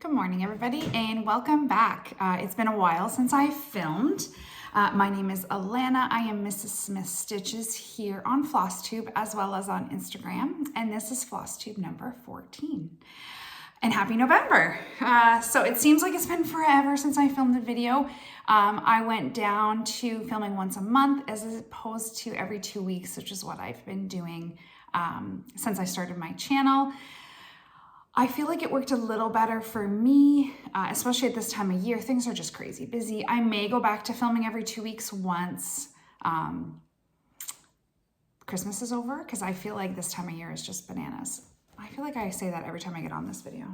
Good morning, everybody, and welcome back. It's been a while since I filmed. My name is Alana. I am Mrs.SmithStitches here on FlossTube as well as on Instagram, and this is FlossTube number 14. And happy November. So it seems like it's been forever since I filmed a video. I went down to filming once a month as opposed to every 2 weeks, which is what I've been doing since I started my channel. I feel like it worked a little better for me, especially at this time of year. Things are just crazy busy. I may go back to filming every 2 weeks once Christmas is over, because I feel like this time of year is just bananas. I feel like I say that every time I get on this video.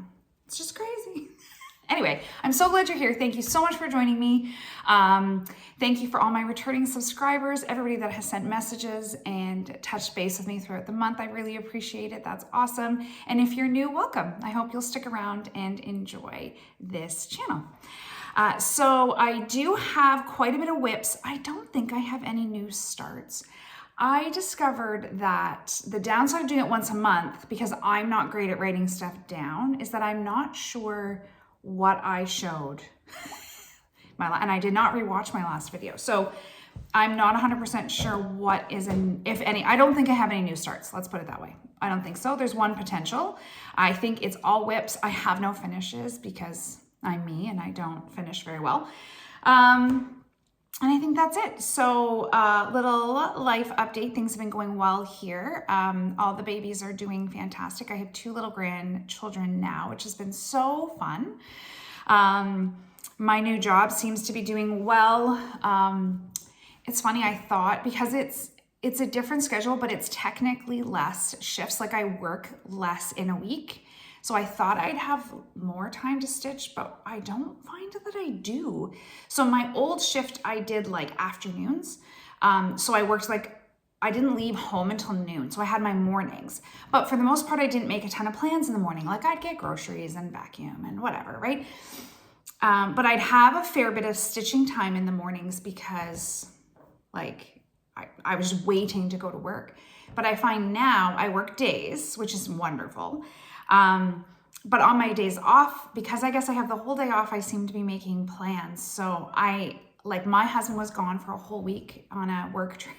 It's just crazy. Anyway, I'm so glad you're here. Thank you so much for joining me. Thank you for all my returning subscribers, everybody that has sent messages and touched base with me throughout the month. I really appreciate it. That's awesome. And if you're new, welcome. I hope you'll stick around and enjoy this channel. So I do have quite a bit of whips. I don't think I have any new starts. I discovered that the downside of doing it once a month, because I'm not great at writing stuff down, is that I'm not sure what I showed and I did not rewatch my last video. So I'm not 100% sure what is if any. I don't think I have any new starts. Let's put it that way. I don't think so. There's one potential. I think it's all whips. I have no finishes because I'm me and I don't finish very well. And I think that's it. So little life update. Things have been going well here. All the babies are doing fantastic. I have 2 little grandchildren now, which has been so fun. My new job seems to be doing well. It's funny, I thought, because it's a different schedule, but it's technically less shifts. Like I work less in a week. So I thought I'd have more time to stitch, but I don't find that I do. So my old shift, I did like afternoons. So I worked I didn't leave home until noon. So I had my mornings, but for the most part, I didn't make a ton of plans in the morning. Like I'd get groceries and vacuum and whatever, right? But I'd have a fair bit of stitching time in the mornings because I was just waiting to go to work. But I find now I work days, which is wonderful. But on my days off, because I guess I have the whole day off, I seem to be making plans. So my husband was gone for a whole week on a work trip,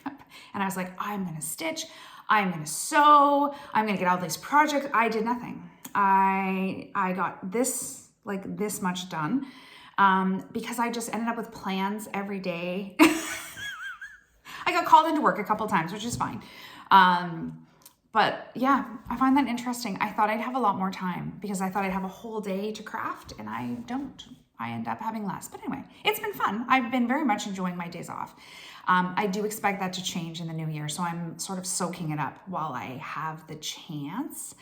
and I was like, I'm going to stitch, I'm going to sew, I'm going to get all these projects. I did nothing. I got this much done, because I just ended up with plans every day. I got called into work a couple times, which is fine. But yeah, I find that interesting. I thought I'd have a lot more time because I thought I'd have a whole day to craft, and I don't. I end up having less. But anyway, it's been fun. I've been very much enjoying my days off. I do expect that to change in the new year, so I'm sort of soaking it up while I have the chance.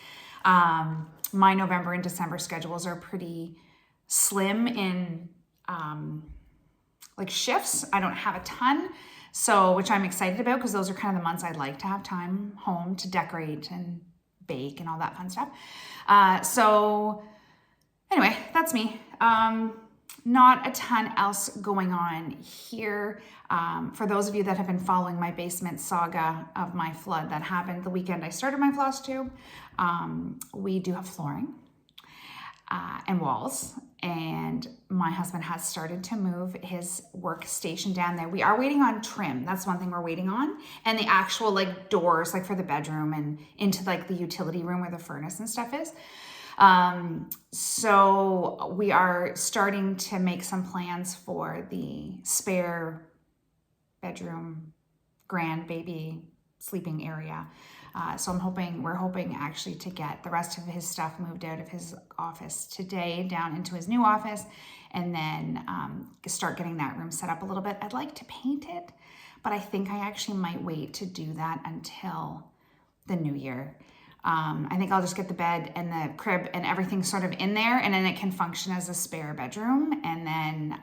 My November and December schedules are pretty slim in shifts. I don't have a ton. So, which I'm excited about because those are kind of the months I'd like to have time home to decorate and bake and all that fun stuff. So anyway, that's me. Not a ton else going on here. For those of you that have been following my basement saga of my flood that happened the weekend I started my floss tube, we do have flooring and walls, and my husband has started to move his workstation down there. We are waiting on trim. That's one thing we're waiting on. And the actual doors for the bedroom and into the utility room where the furnace and stuff is. So we are starting to make some plans for the spare bedroom, grandbaby sleeping area. So we're hoping actually to get the rest of his stuff moved out of his office today down into his new office, and then start getting that room set up a little bit. I'd like to paint it, but I think I actually might wait to do that until the new year. I think I'll just get the bed and the crib and everything sort of in there, and then it can function as a spare bedroom, and then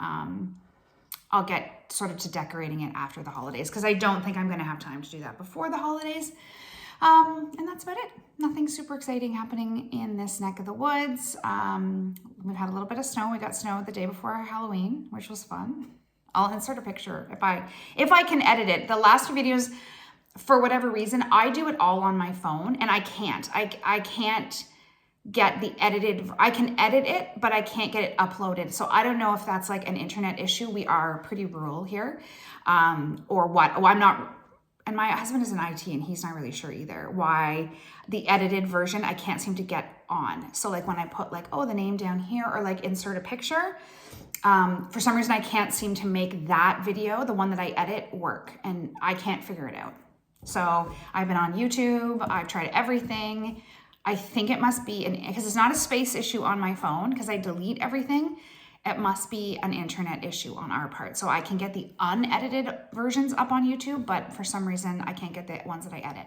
I'll get sort of to decorating it after the holidays, because I don't think I'm going to have time to do that before the holidays. And that's about it. Nothing super exciting happening in this neck of the woods. We've had a little bit of snow. We got snow the day before our Halloween, which was fun. I'll insert a picture if I can edit it. The last videos, for whatever reason, I do it all on my phone, and I can't get the edited, I can edit it, but I can't get it uploaded. So I don't know if that's like an internet issue. We are pretty rural here, or what. Oh, I'm not, and my husband is in IT and he's not really sure either why the edited version I can't seem to get on. So like when I put like, oh, the name down here, or like insert a picture, for some reason I can't seem to make that video, the one that I edit, work, and I can't figure it out. So I've been on YouTube, I've tried everything. I think it must be, because it's not a space issue on my phone, because I delete everything. It must be an internet issue on our part. So I can get the unedited versions up on YouTube, but for some reason I can't get the ones that I edit.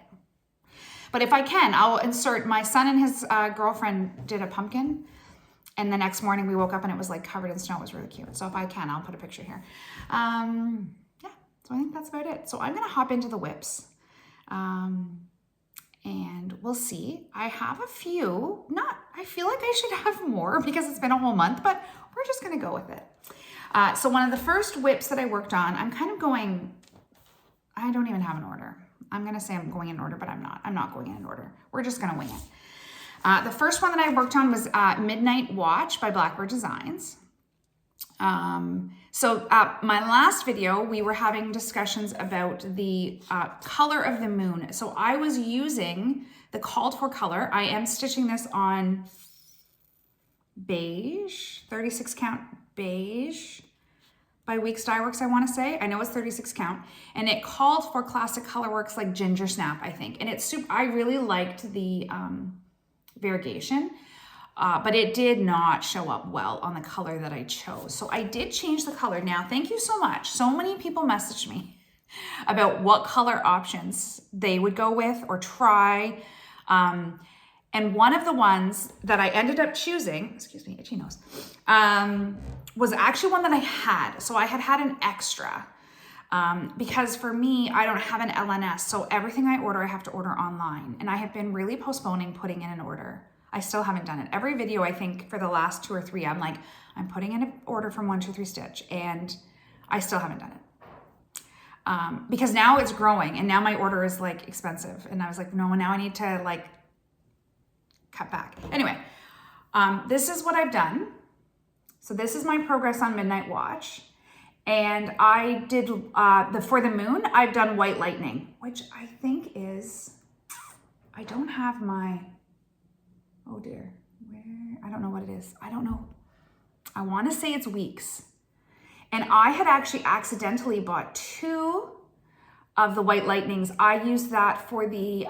But if I can, I'll insert, my son and his girlfriend did a pumpkin, and the next morning we woke up and it was like covered in snow. It was really cute. So if I can, I'll put a picture here. Yeah, so I think that's about it. So I'm gonna hop into the whips. And we'll see. I have a few, I feel like I should have more because it's been a whole month, but we're just gonna go with it. So one of the first whips that I worked on, I'm kind of going, I don't even have an order. I'm gonna say I'm going in order, but I'm not going in order. We're just gonna wing it. The first one that I worked on was Midnight Watch by Blackbird Designs. My last video, we were having discussions about the color of the moon. So I was using the called for color. I am stitching this on beige, 36 count beige by Weeks Dye Works, I want to say. I know it's 36 count, and it called for classic colorworks like Ginger Snap, I think. And it's super, I really liked the variegation. But it did not show up well on the color that I chose. So I did change the color. Now, thank you so much. So many people messaged me about what color options they would go with or try. And one of the ones that I ended up choosing, excuse me, itchy nose, was actually one that I had. So I had an extra. Because for me, I don't have an LNS. So everything I order, I have to order online. And I have been really postponing putting in an order. I still haven't done it. Every video, I think for the last 2 or 3, I'm like, I'm putting in an order from 123stitch, and I still haven't done it. Because now it's growing, and now my order is like expensive. And I was like, no, now I need to like cut back. Anyway, this is what I've done. So this is my progress on Midnight Watch. And I did, for the moon, I've done White Lightning, which I think is, I don't have my, oh dear, I don't know what it is. I don't know. I want to say it's Weeks. And I had actually accidentally bought 2 of the White Lightnings. I used that for the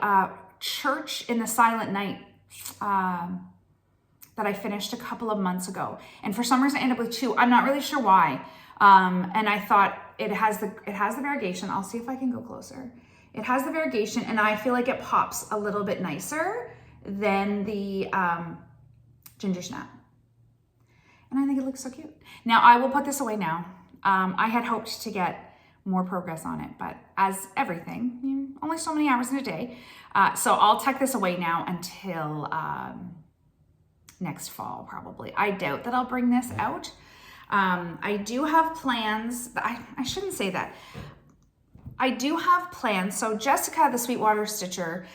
Church in the Silent Night that I finished a couple of months ago. And for some reason I ended up with 2. I'm not really sure why. And I thought it has the variegation. I'll see if I can go closer. It has the variegation, and I feel like it pops a little bit nicer than the Ginger Snap. And I think it looks so cute. Now I will put this away now. I had hoped to get more progress on it, but as everything, only so many hours in a day. So I'll tuck this away now until next fall, probably. I doubt that I'll bring this out. I do have plans. I shouldn't say that. I do have plans. So Jessica, the Sweetwater Stitcher,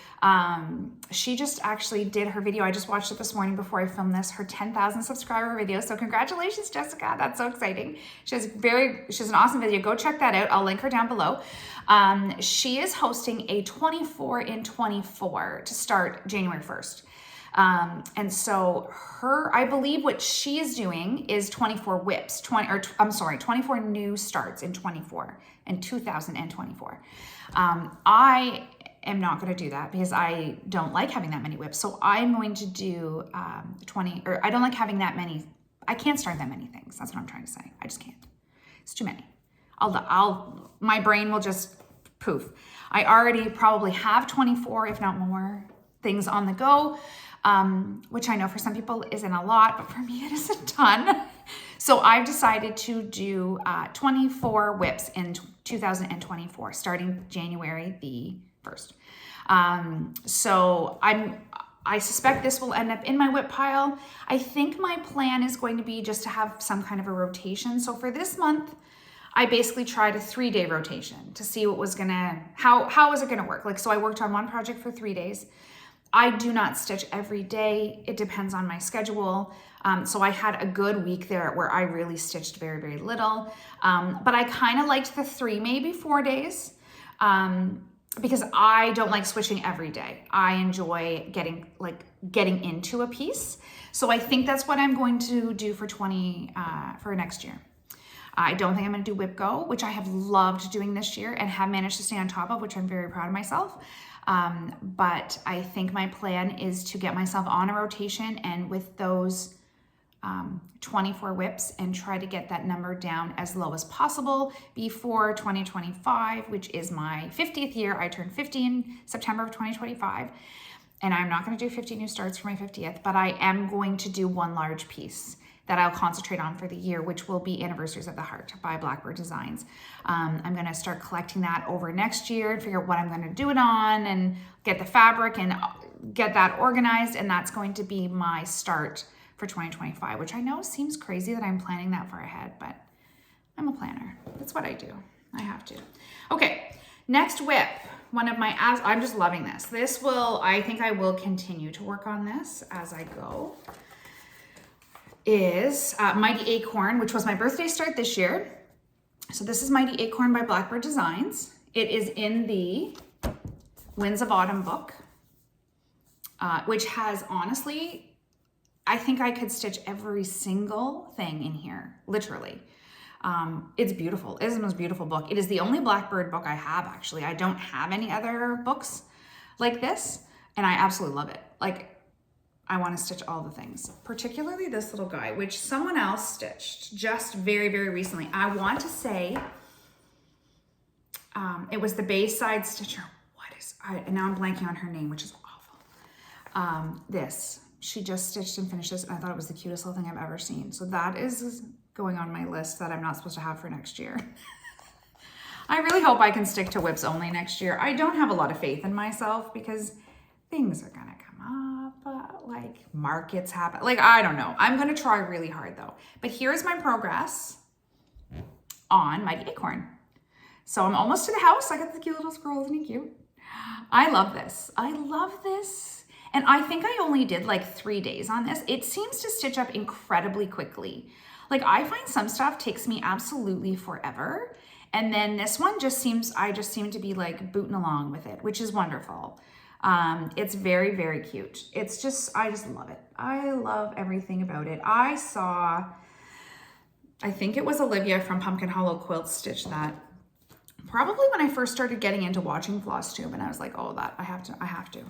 she just actually did her video. I just watched it this morning before I filmed this, her 10,000 subscriber video. So congratulations, Jessica. That's so exciting. She has an awesome video. Go check that out. I'll link her down below. She is hosting a 24 in 24 to start January 1st. And so I believe what she is doing is 24 whips, 24 new starts in 2024. I am not going to do that because I don't like having that many whips. So I'm going to do, I don't like having that many. I can't start that many things. That's what I'm trying to say. I just can't. It's too many. My brain will just poof. I already probably have 24, if not more, things on the go. Which I know for some people isn't a lot, but for me it is a ton. So I've decided to do 24 whips in 2024, starting January the 1st. So I suspect this will end up in my whip pile. I think my plan is going to be just to have some kind of a rotation. So for this month, I basically tried a 3-day rotation to see what was how was it gonna work. Like, so I worked on one project for 3 days. I do not stitch every day. It depends on my schedule. So I had a good week there where I really stitched very, very little. But I kind of liked the 3, maybe 4 days, because I don't like switching every day. I enjoy getting into a piece. So I think that's what I'm going to do for next year. I don't think I'm going to do Whip Go, which I have loved doing this year and have managed to stay on top of, which I'm very proud of myself. But I think my plan is to get myself on a rotation and with those 24 whips and try to get that number down as low as possible before 2025, which is my 50th year. I turned 50 in September of 2025, and I'm not going to do 50 new starts for my 50th, but I am going to do one large piece that I'll concentrate on for the year, which will be Anniversaries of the Heart by Blackbird Designs. I'm gonna start collecting that over next year and figure out what I'm gonna do it on and get the fabric and get that organized. And that's going to be my start for 2025, which I know seems crazy that I'm planning that far ahead, but I'm a planner. That's what I do. I have to. Okay, next whip. I'm just loving this. I think I will continue to work on this as I go. Is Mighty Acorn, which was my birthday start this year. So this is Mighty Acorn by Blackbird Designs. It is in the Winds of Autumn book, which has, honestly, I think I could stitch every single thing in here, literally. It's beautiful. It is the most beautiful book. It is the only Blackbird book I have, actually. I don't have any other books like this, and I absolutely love it. Like, I want to stitch all the things, particularly this little guy, which someone else stitched just very, very recently. I want to say it was the Bayside Stitcher. And now I'm blanking on her name, which is awful. She just stitched and finished this, and I thought it was the cutest little thing I've ever seen. So that is going on my list that I'm not supposed to have for next year. I really hope I can stick to whips only next year. I don't have a lot of faith in myself because things are gonna come up, like markets happen. Like, I don't know. I'm gonna try really hard though. But here's my progress on Mighty Acorn. So I'm almost to the house. I got the cute little squirrel, isn't he cute? I love this. I love this. And I think I only did like 3 days on this. It seems to stitch up incredibly quickly. Like, I find some stuff takes me absolutely forever. And then this one I just seem to be like booting along with it, which is wonderful. It's very, very cute. I just love it. I love everything about it. I think it was Olivia from Pumpkin Hollow Quilts stitch that probably when I first started getting into watching FlossTube, and I was like, oh, I have to.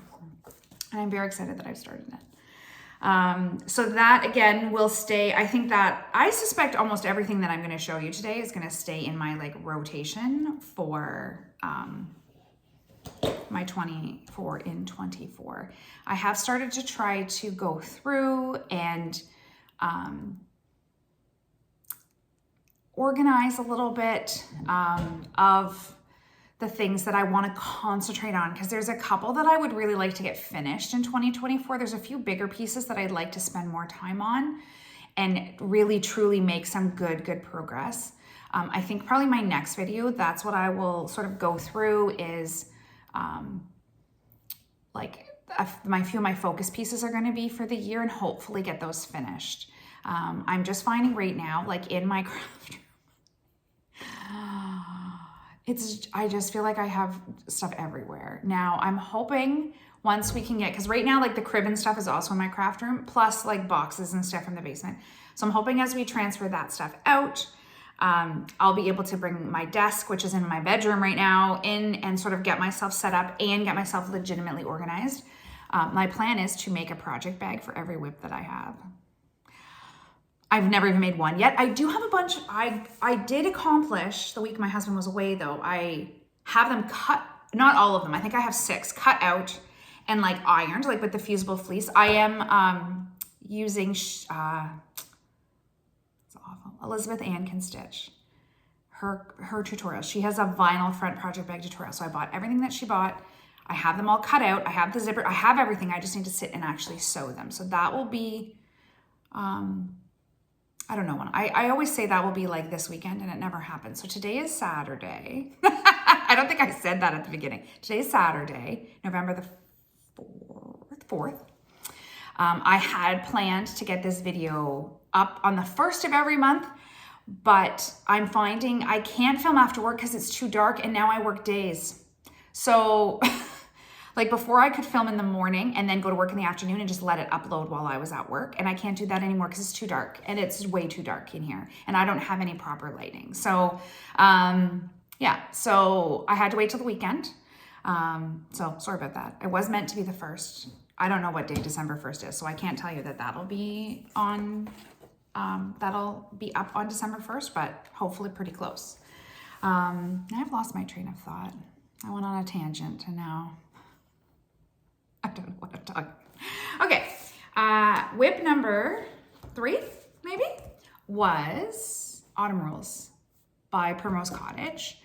And I'm very excited that I've started it. So that again will stay. I suspect almost everything that I'm going to show you today is going to stay in my like rotation for, my 24 in 24. I have started to try to go through and organize a little bit of the things that I want to concentrate on, because there's a couple that I would really like to get finished in 2024. There's a few bigger pieces that I'd like to spend more time on and really truly make some good progress. I think probably my next video, that's what I will sort of go through is my few of my focus pieces are going to be for the year and hopefully get those finished. I'm just finding right now, like in my craft room, I just feel like I have stuff everywhere. Now I'm hoping once we can because right now like the crib and stuff is also in my craft room, plus like boxes and stuff from the basement. So I'm hoping as we transfer that stuff out, I'll be able to bring my desk, which is in my bedroom right now, in and sort of get myself set up and get myself legitimately organized. My plan is to make a project bag for every whip that I have. I've never even made one yet. I do have a bunch. I did accomplish the week my husband was away though. I have them cut, not all of them. I think I have 6 cut out and like ironed, like with the fusible fleece. I am using, it's awful. Elizabeth Ann can stitch. Her tutorial. She has a vinyl front project bag tutorial. So I bought everything that she bought. I have them all cut out. I have the zipper. I have everything. I just need to sit and actually sew them. So that will be, I don't know when. I always say that will be like this weekend and it never happens. So today is Saturday. I don't think I said that at the beginning. Today is Saturday, November the 4th, 4th. I had planned to get this video up on the 1st of every month, but I'm finding I can't film after work because it's too dark, and now I work days. So like before I could film in the morning and then go to work in the afternoon and just let it upload while I was at work. And I can't do that anymore because it's too dark, and it's way too dark in here, and I don't have any proper lighting. So yeah, so I had to wait till the weekend. So sorry about that. It was meant to be the 1st. I don't know what day December 1st is, so I can't tell you that that'll be on, that'll be up on December 1st, but hopefully pretty close. I've lost my train of thought. I went on a tangent and now I don't know what I'm talking. Okay, whip number 3, maybe, was Autumn Rules by Primrose Cottage.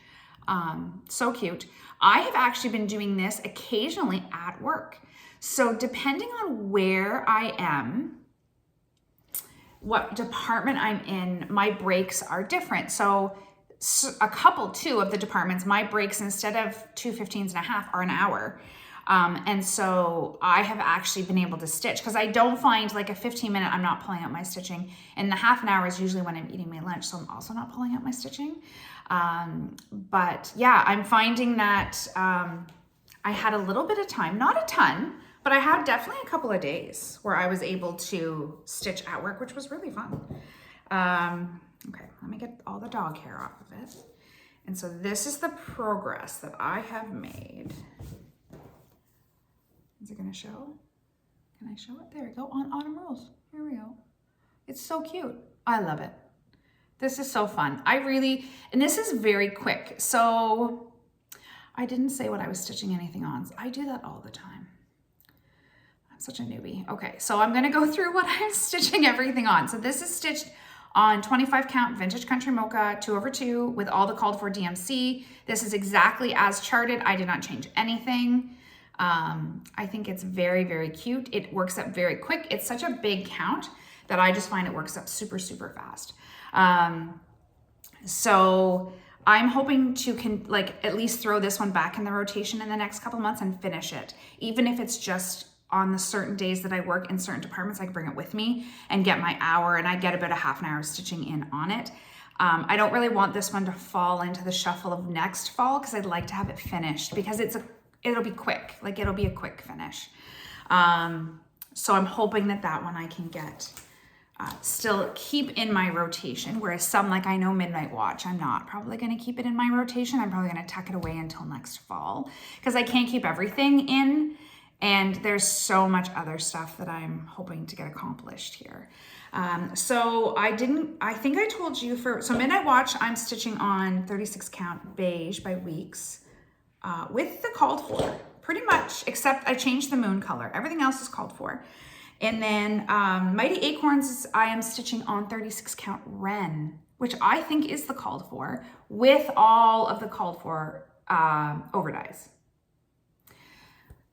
So cute. I have actually been doing this occasionally at work. So depending on where I am, what department I'm in, my breaks are different. So a couple, 2 of the departments, my breaks instead of 2 15s.5 are an hour. And so I have actually been able to stitch because I don't find like a 15-minute, I'm not pulling out my stitching, and the half an hour is usually when I'm eating my lunch. So I'm also not pulling out my stitching. But yeah, I'm finding that, I had a little bit of time, not a ton, but I had definitely a couple of days where I was able to stitch at work, which was really fun. Okay, let me get all the dog hair off of it. And so this is the progress that I have made. Is it gonna show? Can I show it? There we go, on Autumn Rules. Here we go. It's so cute. I love it. This is so fun. And this is very quick. So I didn't say what I was stitching anything on. I do that all the time. I'm such a newbie. Okay, so I'm gonna go through what I'm stitching everything on. So this is stitched on 25 count Vintage Country Mocha 2/2 with all the called for DMC. This is exactly as charted. I did not change anything. I think it's very, very cute. It works up very quick. It's such a big count that I just find it works up super, super fast. So I'm hoping to at least throw this one back in the rotation in the next couple months and finish it. Even if it's just on the certain days that I work in certain departments, I can bring it with me and get my hour, and I get about a half an hour stitching in on it. I don't really want this one to fall into the shuffle of next fall because I'd like to have it finished because it'll be quick, it'll be a quick finish. So I'm hoping that one I can get, still keep in my rotation, whereas some, like I know Midnight Watch, I'm not probably gonna keep it in my rotation. I'm probably gonna tuck it away until next fall because I can't keep everything in, and there's so much other stuff that I'm hoping to get accomplished here. So I think I told you so Midnight Watch, I'm stitching on 36 count beige by Weeks, with the called for, pretty much, except I changed the moon color. Everything else is called for. And then Mighty Acorns, I am stitching on 36 count Wren, which I think is the called for, with all of the called for overdyes.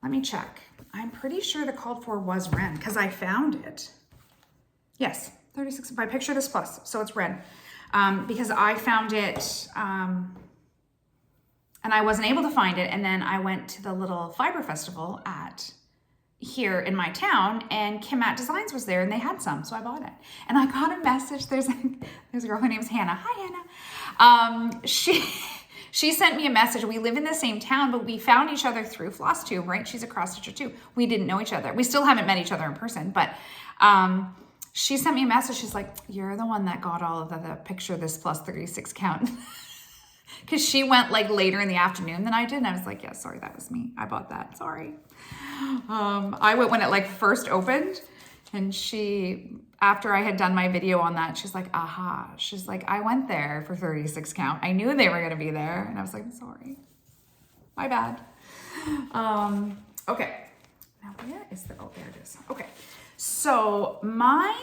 Let me check. I'm pretty sure the called for was Wren because I found it. Yes, 36, if I picture this plus, so it's Wren. Because I found it, and I wasn't able to find it, and then I went to the little fiber festival here in my town, and Kim at Designs was there, and they had some, so I bought it. And I got a message. There's a girl, her name's Hannah. Hi, Hannah. She sent me a message. We live in the same town, but we found each other through FlossTube, right? She's a cross stitcher too. We didn't know each other. We still haven't met each other in person, but she sent me a message. She's like, "You're the one that got all of the picture of this plus 36 count." Because she went later in the afternoon than I did. And I was like, yeah, sorry, that was me. I bought that, sorry. I went when it first opened, and after I had done my video on that, she's like, aha. She's like, I went there for 36 count. I knew they were gonna be there. And I was like, I'm sorry, my bad. Okay, now where is oh, there it is. Okay, so my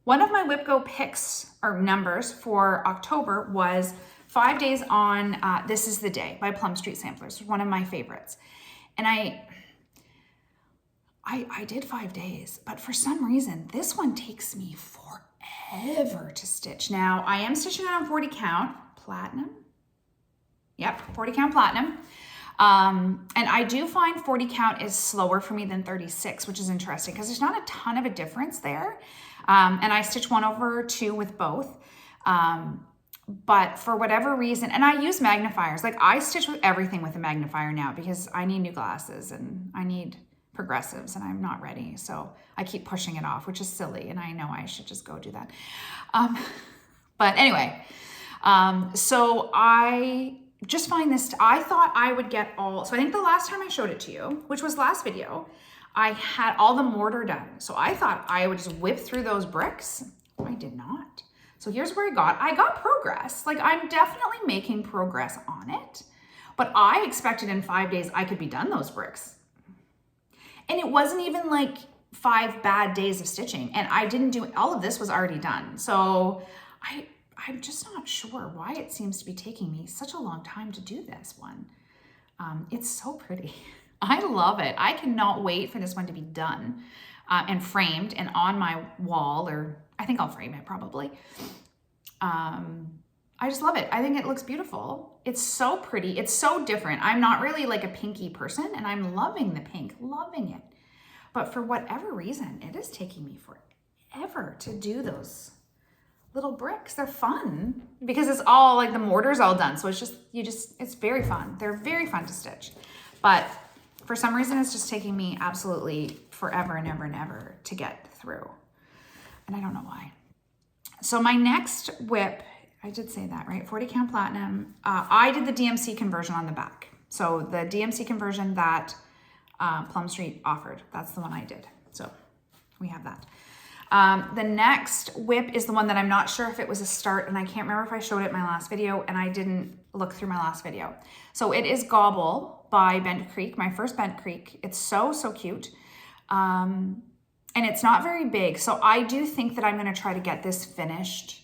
one of my WhipGo picks or numbers for October was 5 days on This Is the Day by Plum Street Samplers, one of my favorites. And I did 5 days, but for some reason, this one takes me forever to stitch. Now, I am stitching it on 40 count platinum. Yep, 40 count platinum. And I do find 40 count is slower for me than 36, which is interesting because there's not a ton of a difference there. And I stitch 1/2 with both. But for whatever reason, and I use magnifiers, like I stitch with everything with a magnifier now because I need new glasses and I need progressives and I'm not ready. So I keep pushing it off, which is silly. And I know I should just go do that. But anyway, so I just find this, I thought I would get all, so I think the last time I showed it to you, which was last video, I had all the mortar done. So I thought I would just whip through those bricks. I did not. So here's where I got progress. Like I'm definitely making progress on it, but I expected in 5 days I could be done those bricks. And it wasn't even like 5 bad days of stitching. And I didn't do, all of this was already done. So I'm just not sure why it seems to be taking me such a long time to do this one. It's so pretty. I love it. I cannot wait for this one to be done and framed and on my wall, or I think I'll frame it probably. I just love it. I think it looks beautiful. It's so pretty. It's so different. I'm not really like a pinky person and I'm loving the pink, loving it. But for whatever reason, it is taking me forever to do those little bricks. They're fun because it's all like the mortar's all done. So it's just, it's very fun. They're very fun to stitch. But for some reason, it's just taking me absolutely forever and ever and ever to get through. And I don't know why. So my next whip, I did say that, right? 40 count platinum. I did the DMC conversion on the back. So the DMC conversion that Plum Street offered, that's the one I did. So we have that. The next whip is the one that I'm not sure if it was a start, and I can't remember if I showed it in my last video, and I didn't look through my last video. So it is Gobble by Bent Creek, my first Bent Creek. It's so, so cute. And it's not very big. So I do think that I'm going to try to get this finished.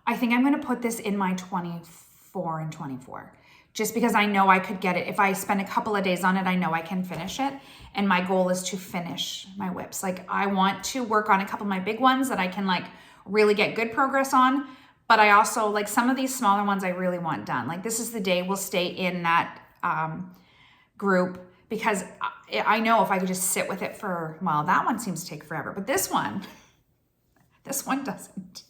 I think I'm going to put this in my 24 and 24, just because I know I could get it. If I spend a couple of days on it, I know I can finish it. And my goal is to finish my whips. Like I want to work on a couple of my big ones that I can like really get good progress on. But I also like some of these smaller ones I really want done. Like this is the day we'll stay in that group, because I know if I could just sit with it for, well, that one seems to take forever, but this one doesn't.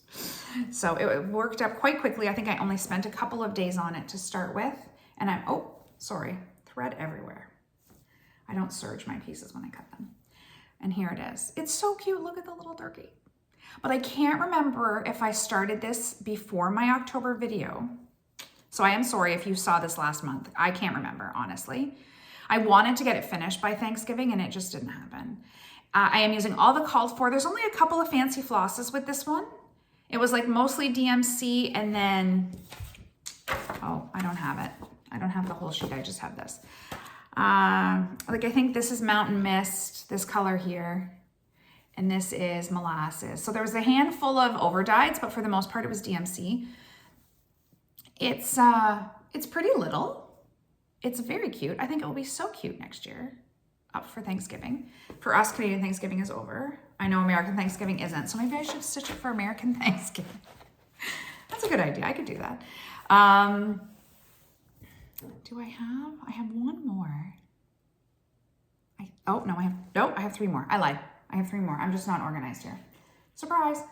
So it worked up quite quickly. I think I only spent a couple of days on it to start with. And oh, sorry, thread everywhere. I don't serge my pieces when I cut them. And here it is. It's so cute. Look at the little turkey. But I can't remember if I started this before my October video. So I am sorry if you saw this last month. I can't remember, honestly. I wanted to get it finished by Thanksgiving and it just didn't happen. I am using all the called for. There's only a couple of fancy flosses with this one. It was like mostly DMC and then, oh, I don't have it. I don't have the whole sheet. I just have this. Like I think this is Mountain Mist, this color here. And this is Molasses. So there was a handful of overdyes, but for the most part it was DMC. It's pretty little. It's very cute. I think it will be so cute next year, up for Thanksgiving. For us, Canadian Thanksgiving is over. I know American Thanksgiving isn't, so maybe I should stitch it for American Thanksgiving. That's a good idea. I could do that. Do I have one more. I have 3 more. I lied. I have 3 more. I'm just not organized here. Surprise.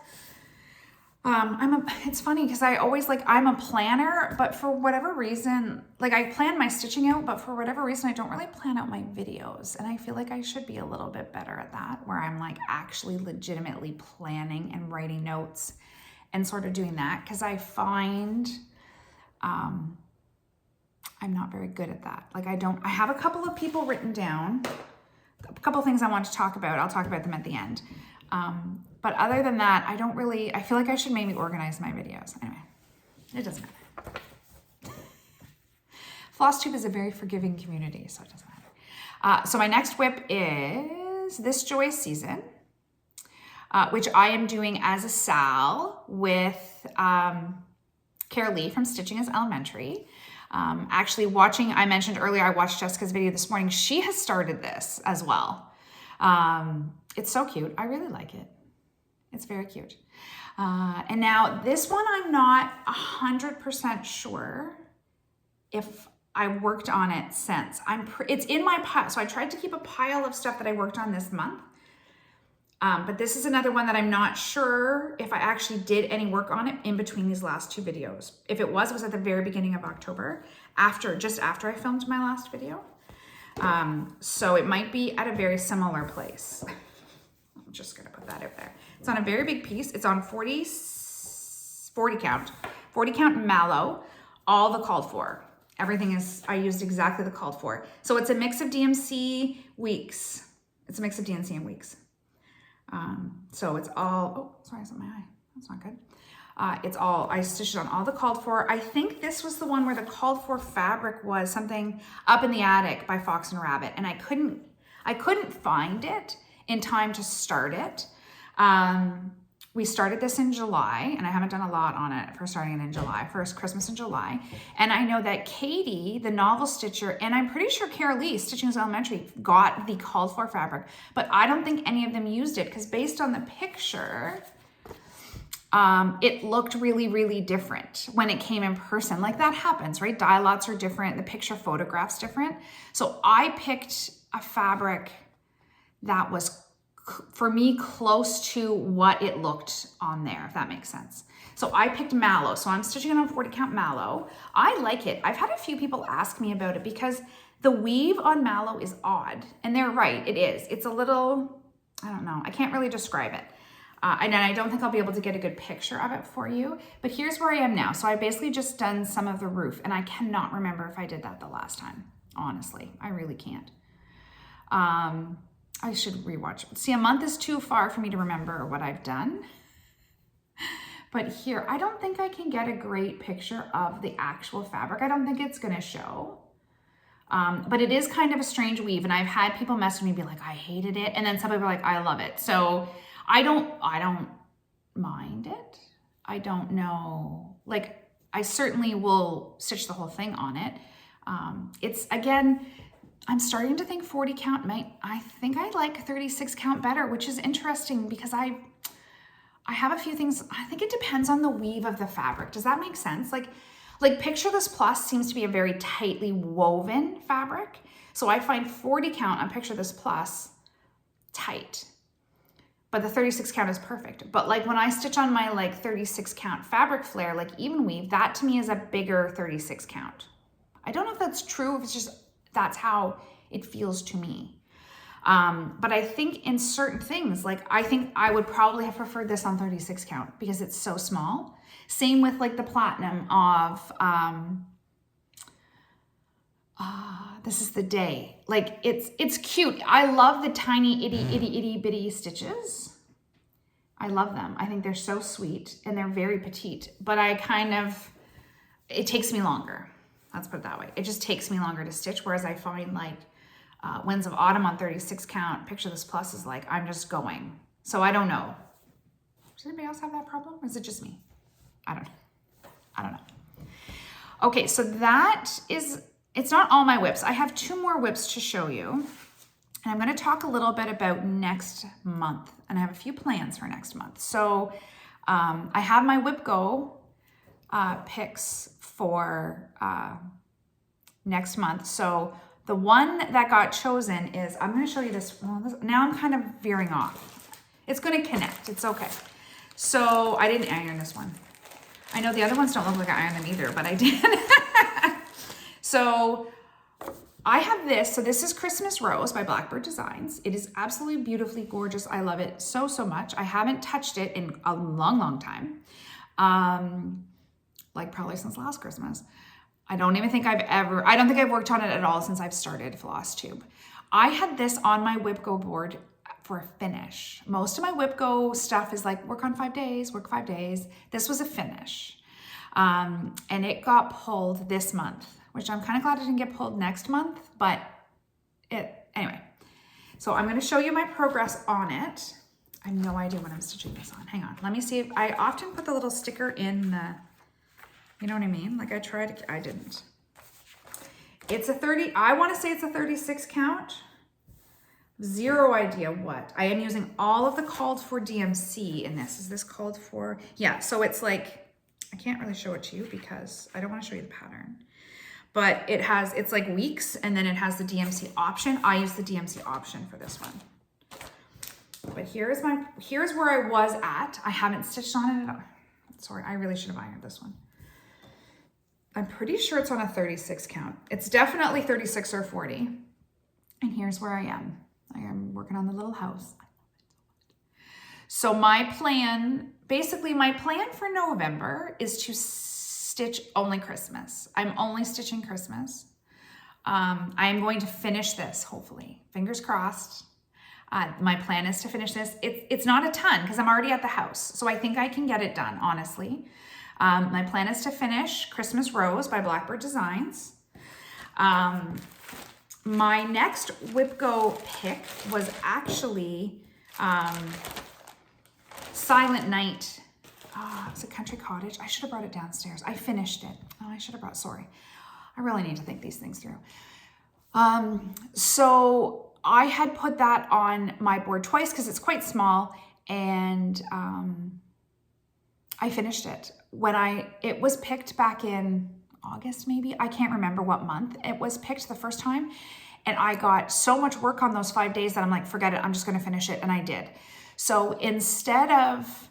It's funny because I always I'm a planner, but for whatever reason, like I plan my stitching out, but for whatever reason, I don't really plan out my videos. And I feel like I should be a little bit better at that, where I'm like actually legitimately planning and writing notes and sort of doing that. Cause I find, I'm not very good at that. Like I have a couple of people written down, a couple of things I want to talk about. I'll talk about them at the end. But other than that, I feel like I should maybe organize my videos. Anyway, it doesn't matter. FlossTube is a very forgiving community, so it doesn't matter. So my next whip is This Joy Season, which I am doing as a Sal with Cara Lee from Stitching is Elementary. Actually I mentioned earlier, I watched Jessica's video this morning. She has started this as well. It's so cute. I really like it. It's very cute. And now this one, I'm not 100% sure if I worked on it since. It's in my pile. So I tried to keep a pile of stuff that I worked on this month. But this is another one that I'm not sure if I actually did any work on it in between these last two videos. If it was at the very beginning of October, just after I filmed my last video. So it might be at a very similar place. I'm just gonna put that out there. It's on a very big piece. It's on 40 count mallow, all the called for. Everything is, I used exactly the called for. So it's a mix of DMC weeks. It's a mix of DMC and weeks. So it's all, oh, sorry, it's on my eye. That's not good. It's all, I stitched on all the called for. I think this was the one where the called for fabric was something Up in the Attic by Fox and Rabbit. And I couldn't find it in time to start it. We started this in July, and I haven't done a lot on it for starting it in July, first Christmas in July. And I know that Katie, the novel stitcher, and I'm pretty sure Carol Lee, Stitching is Elementary, got the called for fabric, but I don't think any of them used it because based on the picture, it looked really, really different when it came in person. Like that happens, right? Dye lots are different. The picture photograph's different. So I picked a fabric that was, for me, close to what it looked on there, if that makes sense. So I picked mallow. So I'm stitching it on 40 count mallow. I like it. I've had a few people ask me about it because the weave on mallow is odd. And they're right, it is. It's a little, I don't know, I can't really describe it. And I don't think I'll be able to get a good picture of it for you, but here's where I am now. So I basically just done some of the roof and I cannot remember if I did that the last time. Honestly, I really can't. I should rewatch. See, a month is too far for me to remember what I've done. But here, I don't think I can get a great picture of the actual fabric. I don't think it's gonna show. But it is kind of a strange weave. And I've had people message me and be like, I hated it. And then some people are like, I love it. So I don't mind it. I don't know. Like, I certainly will stitch the whole thing on it. It's, again, I'm starting to think 40 count I think I like 36 count better, which is interesting because I have a few things. I think it depends on the weave of the fabric. Does that make sense? Like Picture This Plus seems to be a very tightly woven fabric. So I find 40 count on Picture This Plus tight, but the 36 count is perfect. But like when I stitch on my like 36 count fabric flare, like even weave, that to me is a bigger 36 count. I don't know if that's true, if it's just, that's how it feels to me. But I think in certain things, like I think I would probably have preferred this on 36 count because it's so small. Same with like the platinum of, This Is the Day. Like it's cute. I love the tiny itty bitty stitches. I love them. I think they're so sweet and they're very petite, but it takes me longer. Let's put it that way. It just takes me longer to stitch. Whereas I find like Winds of Autumn on 36 count, Picture This Plus is like, I'm just going. So I don't know. Does anybody else have that problem? Or is it just me? I don't know. Okay, so it's not all my whips. I have 2 more whips to show you. And I'm gonna talk a little bit about next month. And I have a few plans for next month. So I have my Whip Go picks for next month. So the one that got chosen is, I'm gonna show you this. Now I'm kind of veering off. It's gonna connect, it's okay. So I didn't iron this one. I know the other ones don't look like I ironed them either, but I did. So I have this. So this is Christmas Rose by Blackbird Designs. It is absolutely beautifully gorgeous. I love it so, so much. I haven't touched it in a long, long time. Like probably since last Christmas. I don't think I've worked on it at all since I've started FlossTube. I had this on my Whip Go board for a finish. Most of my Whip Go stuff is like work on 5 days, work 5 days. This was a finish. And it got pulled this month, which I'm kind of glad it didn't get pulled next month, but anyway. So I'm gonna show you my progress on it. I have no idea what I'm stitching this on. Hang on, let me see if I often put the little sticker in the, you know what I mean? Like I didn't. It's a 30, I wanna say it's a 36 count. Zero idea what. I am using all of the called for DMC in this. Is this called for? Yeah, so it's like, I can't really show it to you because I don't want to show you the pattern. but it's like weeks, and then it has the DMC option. I use the DMC option for this one. But here's where I was at. I haven't stitched on it at all. Sorry, I really should have ironed this one. I'm pretty sure it's on a 36 count. It's definitely 36 or 40. And here's where I am. I am working on the little house. So my plan for November is to stitch only Christmas. I'm only stitching Christmas. I am going to finish this, hopefully. Fingers crossed. My plan is to finish this. It's not a ton because I'm already at the house. So I think I can get it done, honestly. My plan is to finish Christmas Rose by Blackbird Designs. My next WhipGo pick was actually Silent Night. It's a country cottage. I should have brought it downstairs. I finished it. Oh, I should have brought, sorry. I really need to think these things through. So I had put that on my board twice because it's quite small, and I finished it. It was picked back in August, maybe. I can't remember what month it was picked the first time. And I got so much work on those 5 days that I'm like, forget it. I'm just going to finish it. And I did. So instead of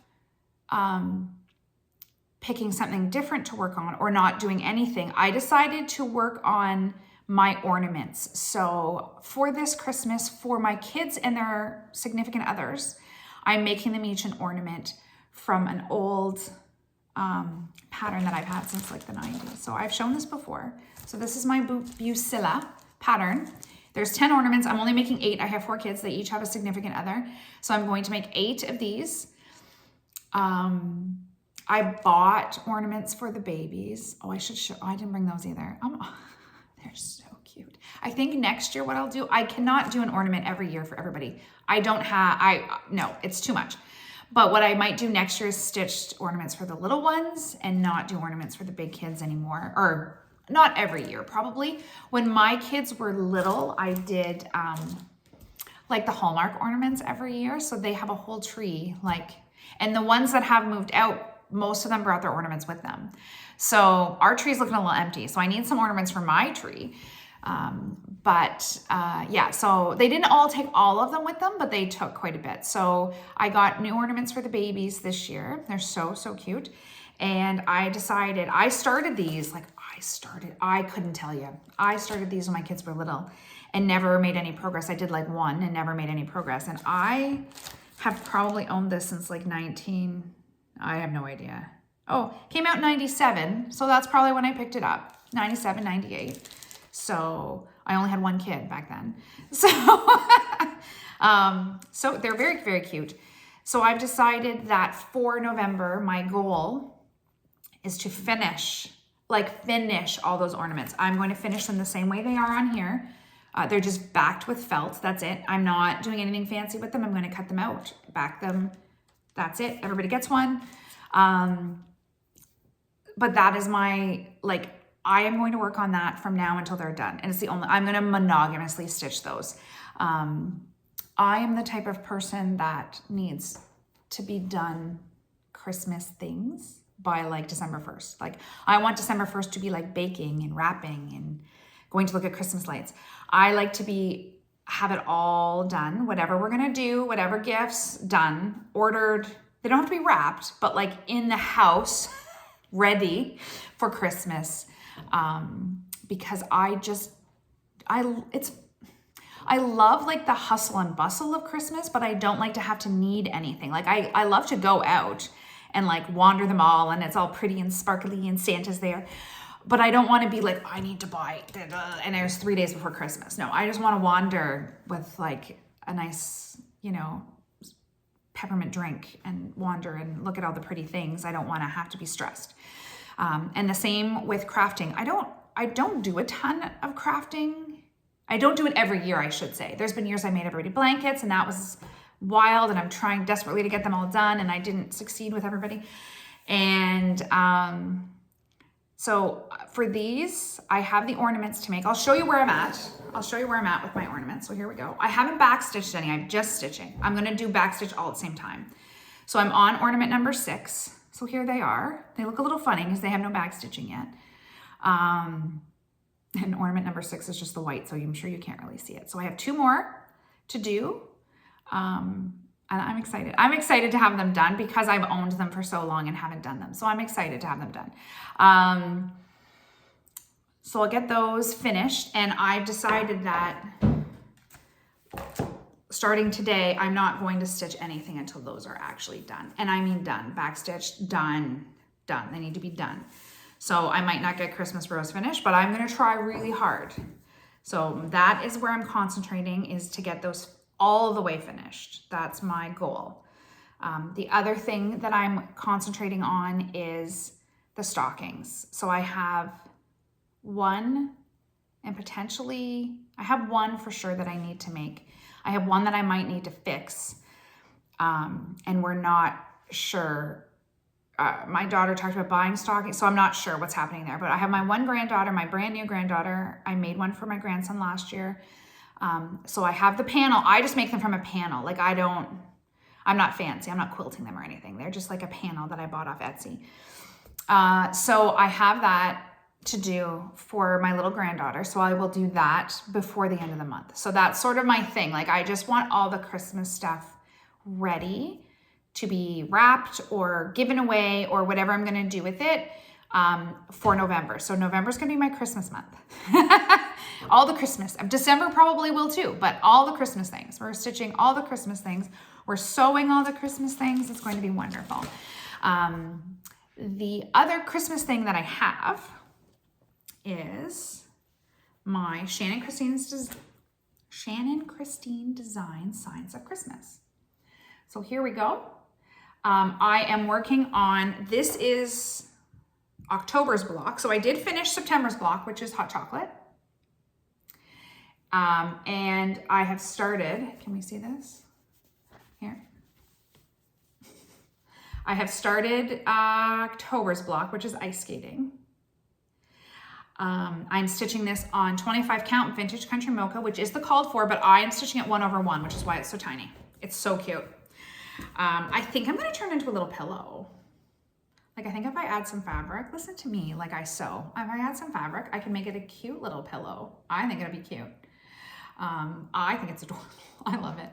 picking something different to work on or not doing anything, I decided to work on my ornaments. So for this Christmas, for my kids and their significant others, I'm making them each an ornament from an old pattern that I've had since like the 90s. So I've shown this before. So this is my Busilla pattern. There's 10 ornaments. I'm only making 8. I have 4 kids. They each have a significant other. So I'm going to make 8 of these. I bought ornaments for the babies. Oh, I should show. I didn't bring those either. They're so cute. I think next year what I'll do, I cannot do an ornament every year for everybody. No, it's too much. But what I might do next year is stitched ornaments for the little ones and not do ornaments for the big kids anymore. Or not every year, probably. When my kids were little, I did like the Hallmark ornaments every year. So they have a whole tree, and the ones that have moved out, most of them brought their ornaments with them. So our tree's looking a little empty. So I need some ornaments for my tree. Yeah, so they didn't all take all of them with them, but they took quite a bit. So I got new ornaments for the babies this year. They're so, so cute. And I decided, I started these, I couldn't tell you. I started these when my kids were little and never made any progress. I did like one and never made any progress. And I have probably owned this since like I have no idea. Oh, came out in 97. So that's probably when I picked it up. 97, 98. So I only had one kid back then. So, so they're very, very cute. So I've decided that for November, my goal is to finish all those ornaments. I'm going to finish them the same way they are on here. They're just backed with felt. That's it. I'm not doing anything fancy with them. I'm going to cut them out, back them. That's it. Everybody gets one. But that is my, I am going to work on that from now until they're done. And it's I'm going to monogamously stitch those. I am the type of person that needs to be done Christmas things by December 1st. I want December 1st to be baking and wrapping and going to look at Christmas lights. I like to have it all done, whatever we're going to do, whatever gifts done, ordered. They don't have to be wrapped, but in the house, ready for Christmas. Because I love the hustle and bustle of Christmas, but I don't like to have to need anything. I love to go out and wander the mall and it's all pretty and sparkly and Santa's there. But I don't want to be I need to buy and there's 3 days before Christmas. No, I just want to wander with a nice, peppermint drink and wander and look at all the pretty things. I don't want to have to be stressed. And the same with crafting. I don't do a ton of crafting. I don't do it every year, I should say. There's been years I made everybody blankets and that was wild and I'm trying desperately to get them all done and I didn't succeed with everybody. And so for these, I have the ornaments to make. I'll show you where I'm at. With my ornaments. So here we go. I haven't backstitched any, I'm just stitching. I'm gonna do backstitch all at the same time. So I'm on ornament number 6. So here they are. They look a little funny because they have no backstitching yet. And ornament number 6 is just the white, so I'm sure you can't really see it. So I have 2 more to do. And I'm excited. I'm excited to have them done because I've owned them for so long and haven't done them. So I'm excited to have them done. So I'll get those finished, and I've decided that starting today, I'm not going to stitch anything until those are actually done. And I mean done, backstitched, done. They need to be done. So I might not get Christmas rows finished, but I'm gonna try really hard. So that is where I'm concentrating, is to get those all the way finished. That's my goal. The other thing that I'm concentrating on is the stockings. So I have one, and potentially, I have one for sure that I need to make. I have one that I might need to fix, and we're not sure. My daughter talked about buying stockings, so I'm not sure what's happening there. But I have my one granddaughter, my brand new granddaughter. I made one for my grandson last year. So I have the panel. I just make them from a panel. Like I'm not fancy. I'm not quilting them or anything. They're just like a panel that I bought off Etsy. So I have that to do for my little granddaughter. So I will do that before the end of the month. So that's sort of my thing. Like I just want all the Christmas stuff ready to be wrapped or given away or whatever I'm gonna do with it for November. So November's gonna be my Christmas month. All the Christmas. December probably will too, but all the Christmas things. We're stitching all the Christmas things. We're sewing all the Christmas things. It's going to be wonderful. The other Christmas thing that I have is my Shannon Christine Design Signs of Christmas. So here we go. I am working on, this is October's block. So I did finish September's block, which is hot chocolate. And I have started, can we see this? Here. I have started October's block, which is ice skating. I'm stitching this on 25 count vintage country mocha, which is the called for, but I am stitching it 1/1, which is why it's so tiny. It's so cute. I think I'm going to turn it into a little pillow. Like I think if I add some fabric, listen to me, like I sew. If I add some fabric, I can make it a cute little pillow. I think it'll be cute. I think it's adorable. I love it.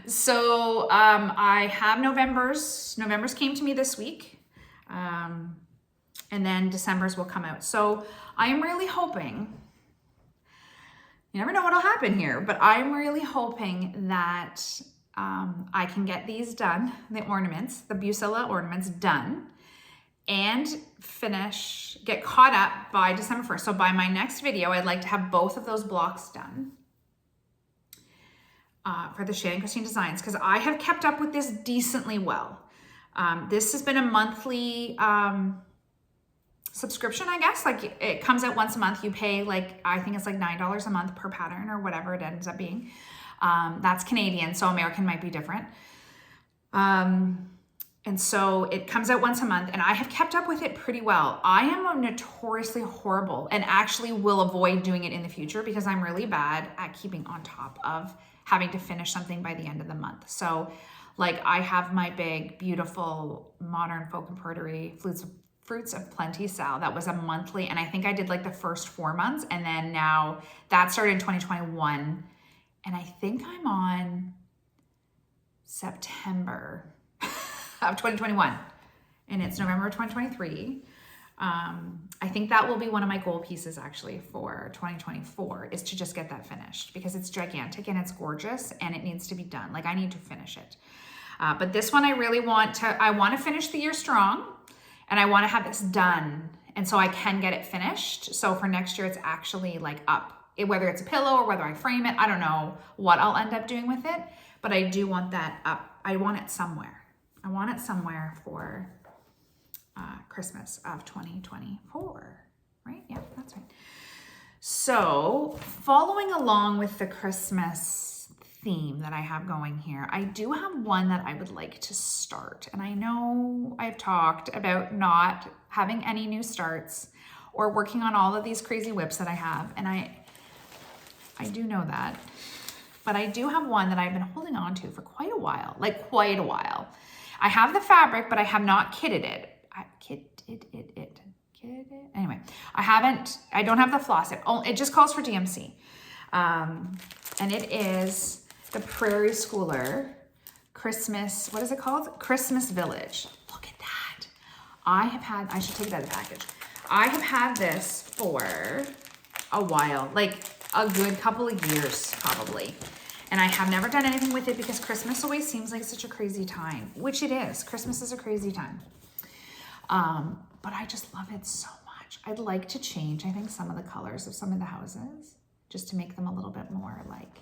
So I have November's. November's came to me this week. And then December's will come out. So I am really hoping, you never know what'll happen here, but I'm really hoping that I can get these done, the ornaments, the Bucilla ornaments done, and get caught up by December 1st. So by my next video, I'd like to have both of those blocks done for the Shannon Christine Designs, because I have kept up with this decently well. This has been a monthly subscription, I guess. Like it comes out once a month. You pay like, I think it's like $9 a month per pattern or whatever it ends up being. That's Canadian, so American might be different. And so it comes out once a month, and I have kept up with it pretty well. I am notoriously horrible and actually will avoid doing it in the future because I'm really bad at keeping on top of having to finish something by the end of the month. So like I have my big, beautiful modern folk embroidery Fruits of Plenty sale. That was a monthly, and I think I did like the first 4 months, and then now that started in 2021. And I think I'm on September of 2021, and it's November of 2023. I think that will be one of my goal pieces actually for 2024, is to just get that finished because it's gigantic and it's gorgeous and it needs to be done. Like I need to finish it. But this one I really want to finish the year strong, and I want to have this done. And so I can get it finished. So for next year, it's actually like up. Whether it's a pillow or whether I frame it, I don't know what I'll end up doing with it, but I do want that up. I want it somewhere. I want it somewhere for Christmas of 2024, right? Yeah, that's right. So following along with the Christmas theme that I have going here, I do have one that I would like to start. And I know I've talked about not having any new starts or working on all of these crazy whips that I have. And I do know that, but I do have one that I've been holding on to for quite a while, like quite a while. I have the fabric, but I have not kitted it. Anyway, I don't have the floss. It just calls for DMC. And it is the Prairie Schooler Christmas, what is it called? Christmas Village. Look at that. I should take it out of the package. I have had this for a while, like a good couple of years probably. And I have never done anything with it because Christmas always seems like such a crazy time, which it is. Christmas is a crazy time. But I just love it so much. I'd like to change, I think, some of the colors of some of the houses just to make them a little bit more like,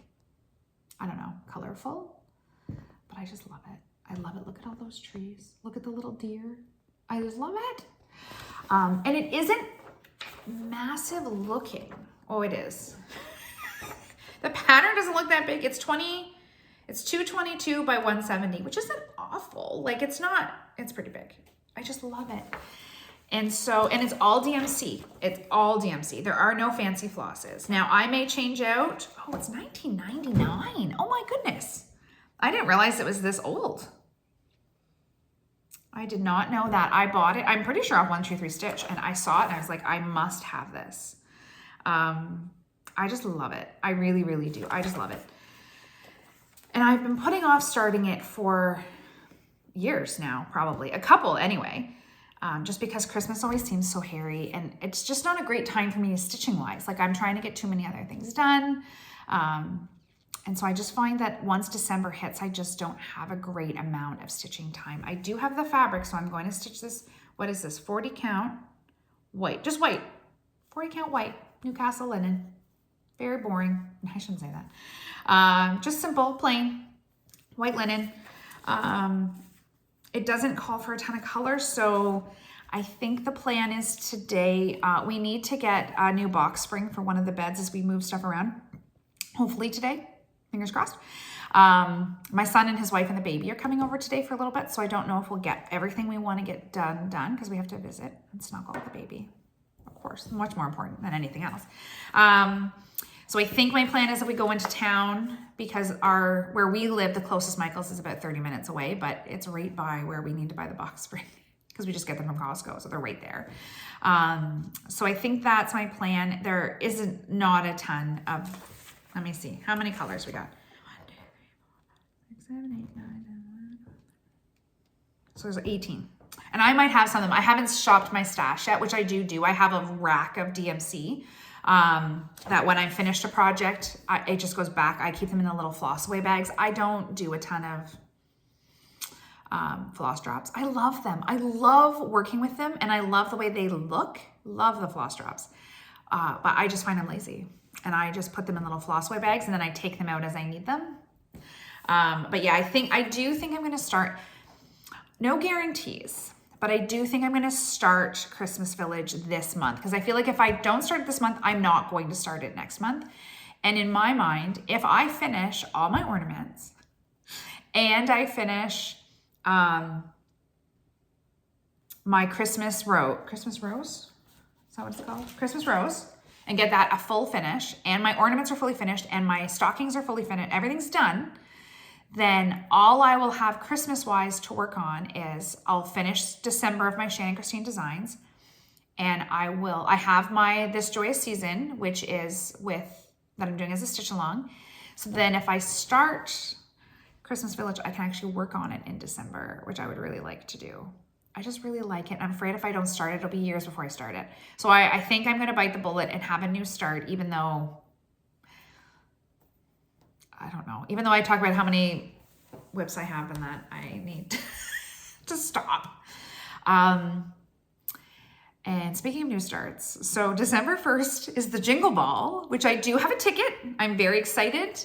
I don't know, colorful. But I just love it. I love it. Look at all those trees. Look at the little deer. I just love it. And it isn't massive looking. Oh, it is. The pattern doesn't look that big. It's 222 by 170, which isn't awful. Like it's pretty big. I just love it. And it's all DMC. It's all DMC. There are no fancy flosses. Now I may change out, oh, it's $19.99. Oh my goodness. I didn't realize it was this old. I did not know that. I bought it. I'm pretty sure off 123 Stitch, and I saw it and I was like, I must have this. I just love it. I really, really do. I just love it. And I've been putting off starting it for years now, probably a couple anyway, just because Christmas always seems so hairy and it's just not a great time for me stitching wise. Like I'm trying to get too many other things done. And so I just find that once December hits, I just don't have a great amount of stitching time. I do have the fabric, so I'm going to stitch this. What is this? 40 count white, just white, 40 count white, Newcastle linen. Very boring. I shouldn't say that. Just simple, plain white linen. It doesn't call for a ton of color, so I think the plan is today, we need to get a new box spring for one of the beds as we move stuff around. Hopefully today, fingers crossed. My son and his wife and the baby are coming over today for a little bit, so I don't know if we'll get everything we want to get done because we have to visit and snuggle with the baby. Of course, much more important than anything else. So I think my plan is that we go into town because where we live, the closest Michael's is about 30 minutes away, but it's right by where we need to buy the box spring because we just get them from Costco, so they're right there. So I think that's my plan. There isn't not a ton of, let me see, how many colors we got? 1, 2, 3, 4, 5, 6, 7, 8, 9, 10, 11. So there's 18. And I might have some of them. I haven't shopped my stash yet, which I do. I have a rack of DMC. That when I finished a project, it just goes back. I keep them in the little floss away bags. I don't do a ton of floss drops. I love them. I love working with them and I love the way they look. Love the floss drops. But I just find them lazy and I just put them in little floss away bags and then I take them out as I need them. But yeah, I do think I'm going to start, no guarantees. But I do think I'm going to start Christmas Village this month because I feel like if I don't start it this month, I'm not going to start it next month. And in my mind, if I finish all my ornaments and I finish my Christmas rose? Is that what it's called? Christmas rose, and get that a full finish, and my ornaments are fully finished, and my stockings are fully finished, everything's done, then all I will have Christmas-wise to work on is I'll finish December of my Shannon Christine designs, and I have my This Joyous Season, which is that I'm doing as a stitch along. So then if I start Christmas Village, I can actually work on it in December, which I would really like to do. I just really like it. I'm afraid if I don't start it, it'll be years before I start it. So I think I'm going to bite the bullet and have a new start, even though I don't know. Even though I talk about how many whips I have and that I need to stop. And speaking of new starts, so December 1st is the Jingle Ball, which I do have a ticket. I'm very excited.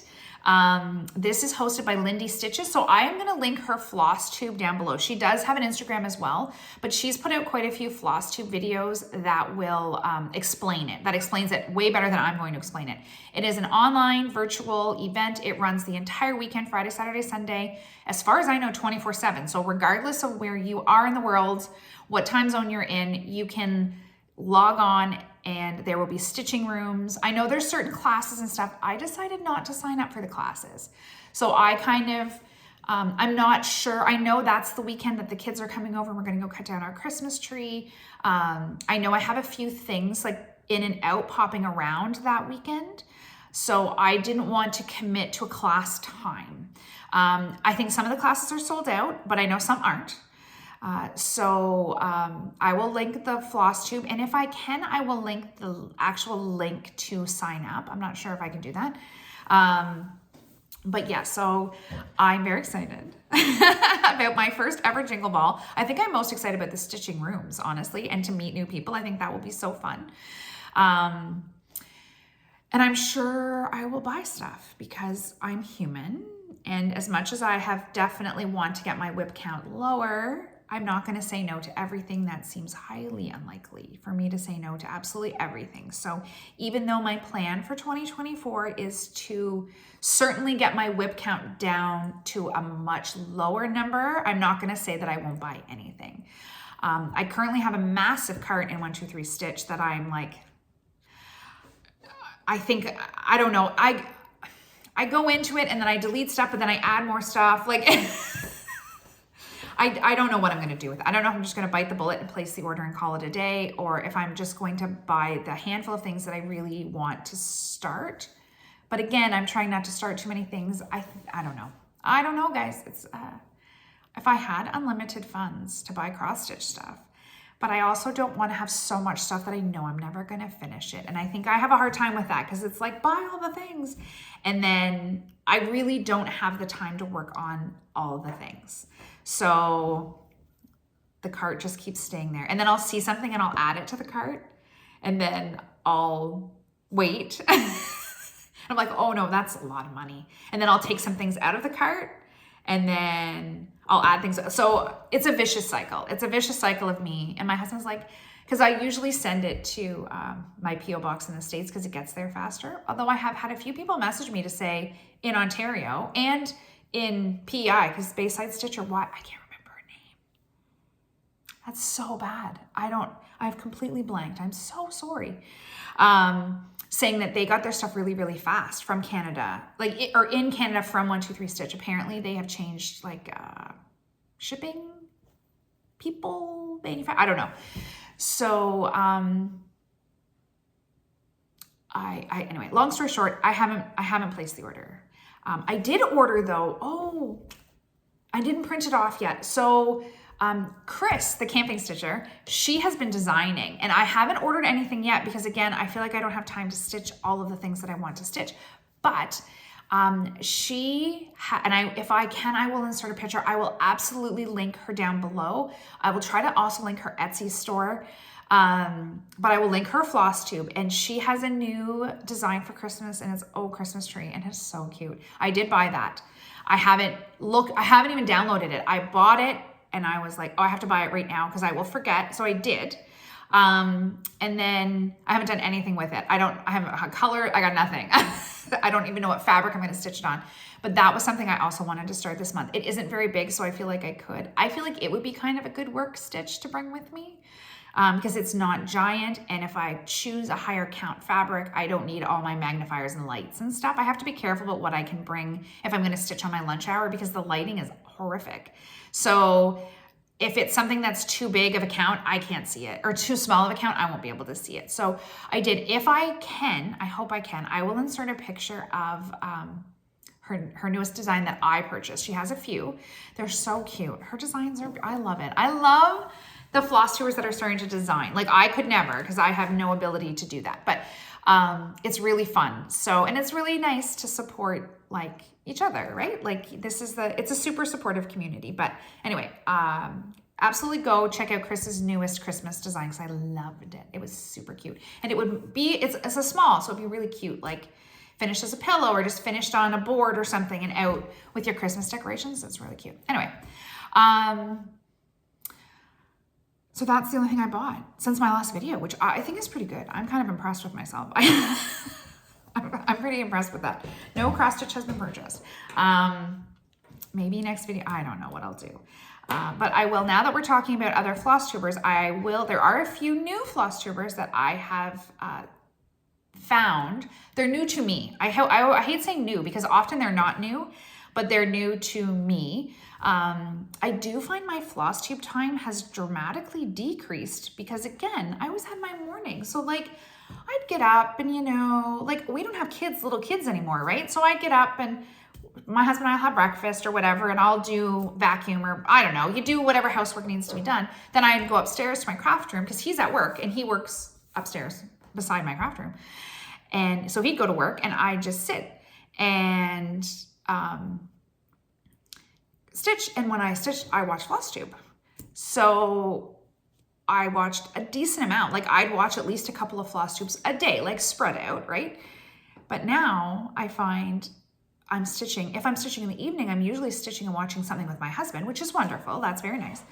This is hosted by Lindy Stitches. So I am going to link her FlossTube down below. She does have an Instagram as well, but she's put out quite a few FlossTube videos that will explain it. That explains it way better than I'm going to explain it. It is an online virtual event. It runs the entire weekend, Friday, Saturday, Sunday. As far as I know, 24/7. So regardless of where you are in the world, what time zone you're in, you can log on and there will be stitching rooms. I know there's certain classes and stuff. I decided not to sign up for the classes. So I kind of I'm not sure. I know that's the weekend that the kids are coming over. We're going to go cut down our Christmas tree. I know I have a few things like in and out popping around that weekend. So I didn't want to commit to a class time. I think some of the classes are sold out, but I know some aren't. So I will link the FlossTube, and if I can, I will link the actual link to sign up. I'm not sure if I can do that. But yeah, so I'm very excited about my first ever Jingle Ball. I think I'm most excited about the stitching rooms, honestly, and to meet new people. I think that will be so fun. And I'm sure I will buy stuff because I'm human. And as much as I have definitely want to get my whip count lower, I'm not going to say no to everything. That seems highly unlikely for me to say no to absolutely everything. So even though my plan for 2024 is to certainly get my whip count down to a much lower number, I'm not going to say that I won't buy anything. I currently have a massive cart in 123 Stitch that I'm like, I don't know. I go into it and then I delete stuff, but then I add more stuff. Like, I don't know what I'm going to do with it. I don't know if I'm just going to bite the bullet and place the order and call it a day, or if I'm just going to buy the handful of things that I really want to start. But again, I'm trying not to start too many things. I don't know. I don't know, guys. It's if I had unlimited funds to buy cross stitch stuff, but I also don't want to have so much stuff that I know I'm never going to finish it. And I think I have a hard time with that because it's like, buy all the things. And then I really don't have the time to work on all the things. So the cart just keeps staying there. And then I'll see something and I'll add it to the cart. And then I'll wait. I'm like, oh no, that's a lot of money. And then I'll take some things out of the cart and then I'll add things. So it's a vicious cycle. It's a vicious cycle of me. And my husband's like, because I usually send it to my P.O. box in the States because it gets there faster. Although I have had a few people message me to say in Ontario and in PEI, because Bayside Stitcher, why? I can't remember her name. That's so bad. I've completely blanked. I'm so sorry. Saying that they got their stuff really, really fast from Canada, or in Canada from 123 Stitch. Apparently they have changed like shipping people, I don't know. So anyway, long story short, I haven't placed the order. I did order though. Oh, I didn't print it off yet. So Chris, the camping stitcher, she has been designing, and I haven't ordered anything yet because again, I feel like I don't have time to stitch all of the things that I want to stitch. But if I can, I will insert a picture. I will absolutely link her down below. I will try to also link her Etsy store. But I will link her FlossTube, and she has a new design for Christmas, and it's Christmas tree, and it's so cute. I did buy that. I haven't even downloaded it. I bought it and I was like, oh, I have to buy it right now because I will forget. So I did. And then I haven't done anything with it. I haven't a color. I got nothing. I don't even know what fabric I'm going to stitch it on. But that was something I also wanted to start this month. It isn't very big, so I feel like I could. I feel like it would be kind of a good work stitch to bring with me. Because it's not giant, and if I choose a higher count fabric, I don't need all my magnifiers and lights and stuff. I have to be careful about what I can bring if I'm going to stitch on my lunch hour because the lighting is horrific. So if it's something that's too big of a count, I can't see it, or too small of a count, I won't be able to see it. So I did, if I can, I hope I can, I will insert a picture of her newest design that I purchased. She has a few. They're so cute. Her designs I love it. I love the FlossTubers that are starting to design. Like I could never, because I have no ability to do that. But it's really fun. So, and it's really nice to support like each other, right? Like it's a super supportive community. But anyway, absolutely go check out Chris's newest Christmas design because I loved it. It was super cute. And it's a small, so it'd be really cute. Like finished as a pillow or just finished on a board or something and out with your Christmas decorations. It's really cute. Anyway, so that's the only thing I bought since my last video, which I think is pretty good. I'm kind of impressed with myself. I'm pretty impressed with that. No cross stitch has been purchased. Maybe next video, I don't know what I'll do. But I will, now that we're talking about other FlossTubers, there are a few new FlossTubers that I have found. They're new to me. I hate saying new because often they're not new, but they're new to me. I do find my FlossTube time has dramatically decreased because, again, I always had my morning. So like I'd get up and, you know, like we don't have kids, little kids anymore, right? So I'd get up and my husband and I'll have breakfast or whatever, and I'll do vacuum or I don't know, you do whatever housework needs to be done. Then I'd go upstairs to my craft room because he's at work and he works upstairs beside my craft room. And so he'd go to work and I'd just sit and stitch. And when I stitched, I watched FlossTube. So I watched a decent amount. Like I'd watch at least a couple of FlossTubes a day, like spread out, right? But now I find I'm stitching. If I'm stitching in the evening, I'm usually stitching and watching something with my husband, which is wonderful. That's very nice.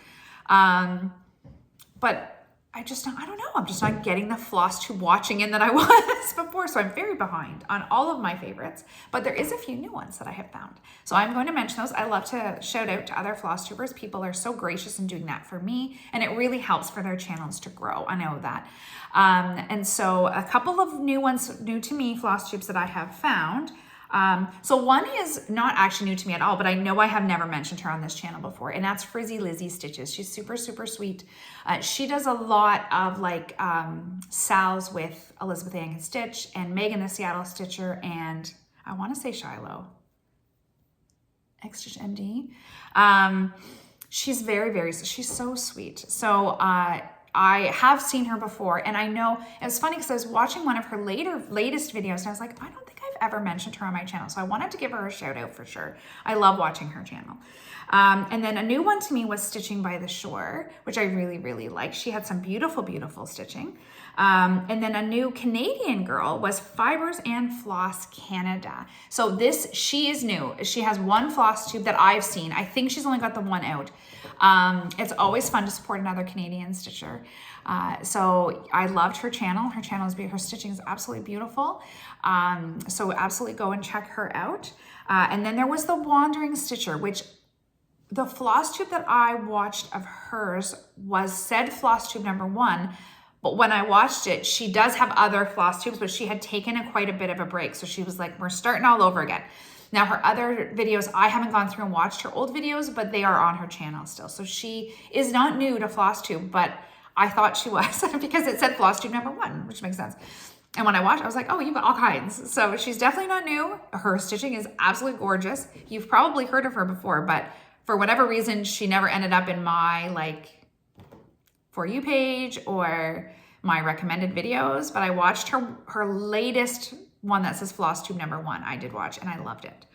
But I don't know. I'm just not getting the FlossTube watching in that I was before. So I'm very behind on all of my favorites, but there is a few new ones that I have found. So I'm going to mention those. I love to shout out to other FlossTubers. People are so gracious in doing that for me, and it really helps for their channels to grow. I know that. And so a couple of new ones, new to me, FlossTubes that I have found. So one is not actually new to me at all, but I know I have never mentioned her on this channel before, and that's Frizzy Lizzy Stitches. She's super, super sweet. She does a lot of like Sal's with Elizabeth Ann Can Stitch and Megan the Seattle Stitcher, and I want to say Shiloh, X-Stitch MD. She's very, very, she's so sweet. So I have seen her before, and I know, it was funny because I was watching one of her latest videos and I was like, I don't think I've ever mentioned her on my channel. So I wanted to give her a shout out for sure. I love watching her channel. And then a new one to me was Stitching by the Shore, which I really, really like. She had some beautiful, beautiful stitching. And then a new Canadian girl was Fibers and Floss Canada. So she is new. She has one floss tube that I've seen. I think she's only got the one out. It's always fun to support another Canadian stitcher. So I loved her channel. Her stitching is absolutely beautiful. So absolutely go and check her out. And then there was the Wandering Stitcher, which the floss tube that I watched of hers said floss tube number 1. But when I watched it, she does have other floss tubes, but she had taken quite a bit of a break. So she was like, we're starting all over again. Now her other videos, I haven't gone through and watched her old videos, but they are on her channel still. So she is not new to FlossTube, but I thought she was because it said FlossTube number 1, which makes sense. And when I watched, I was like, oh, you've got all kinds. So she's definitely not new. Her stitching is absolutely gorgeous. You've probably heard of her before, but for whatever reason, she never ended up in my like For You page or my recommended videos, but I watched her latest one that says FlossTube number 1. I did watch and I loved it.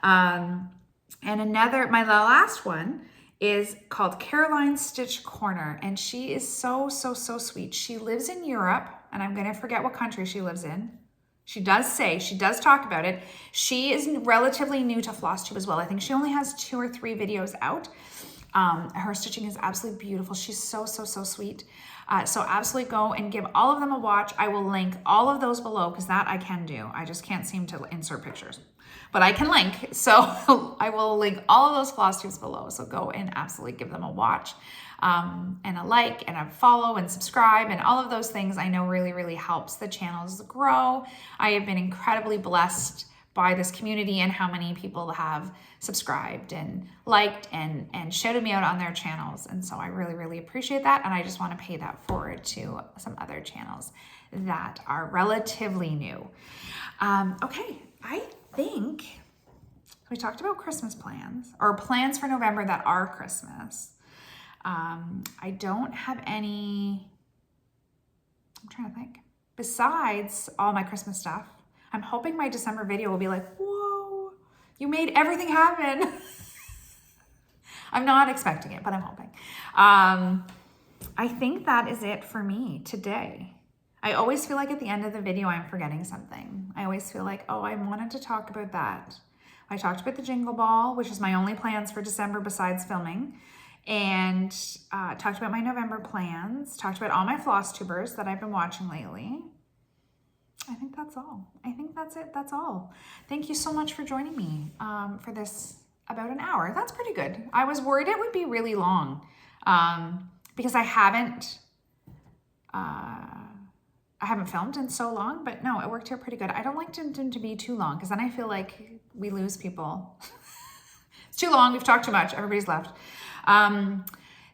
And my last one is called Caroline's Stitch Corner, and she is so, so, so sweet. She lives in Europe, and I'm going to forget what country she lives in. She does talk about it. She is relatively new to FlossTube as well. I think she only has 2 or 3 videos out. Her stitching is absolutely beautiful. She's so, so, so sweet. So absolutely go and give all of them a watch. I will link all of those below because that I can do. I just can't seem to insert pictures, but I can link. So I will link all of those floss tubes below. So go and absolutely give them a watch, and a like and a follow and subscribe and all of those things I know really, really helps the channels grow. I have been incredibly blessed by this community and how many people have subscribed and liked and shouted me out on their channels. And so I really, really appreciate that. And I just want to pay that forward to some other channels that are relatively new. Okay, I think we talked about Christmas plans or plans for November that are Christmas. I don't have any, I'm trying to think, besides all my Christmas stuff. I'm hoping my December video will be like, whoa, you made everything happen. I'm not expecting it, but I'm hoping. I think that is it for me today. I always feel like at the end of the video, I'm forgetting something. I always feel like, oh, I wanted to talk about that. I talked about the Jingle Ball, which is my only plans for December besides filming, and talked about my November plans, talked about all my FlossTubers that I've been watching lately. I think that's all. I think that's it. That's all. Thank you so much for joining me for this about an hour. That's pretty good. I was worried it would be really long because I haven't I haven't filmed in so long, but no, it worked out pretty good. I don't like them to be too long because then I feel like we lose people. It's too long. We've talked too much. Everybody's left.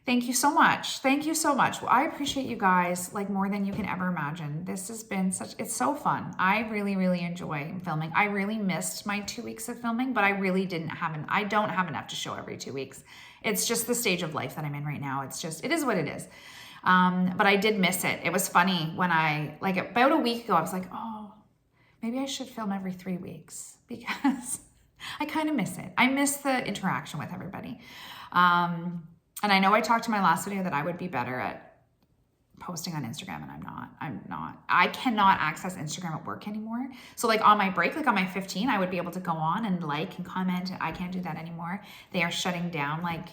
Thank you so much. Thank you so much. Well, I appreciate you guys like more than you can ever imagine. This has been it's so fun. I really, really enjoy filming. I really missed my 2 weeks of filming, but I really I don't have enough to show every 2 weeks. It's just the stage of life that I'm in right now. It is what it is. But I did miss it. It was funny when like about a week ago, I was like, oh, maybe I should film every 3 weeks because I kind of miss it. I miss the interaction with everybody. And I know I talked to my last video that I would be better at posting on Instagram, and I'm not. I cannot access Instagram at work anymore. So like on my break, like on my 15, I would be able to go on and like and comment. I can't do that anymore. They are shutting down like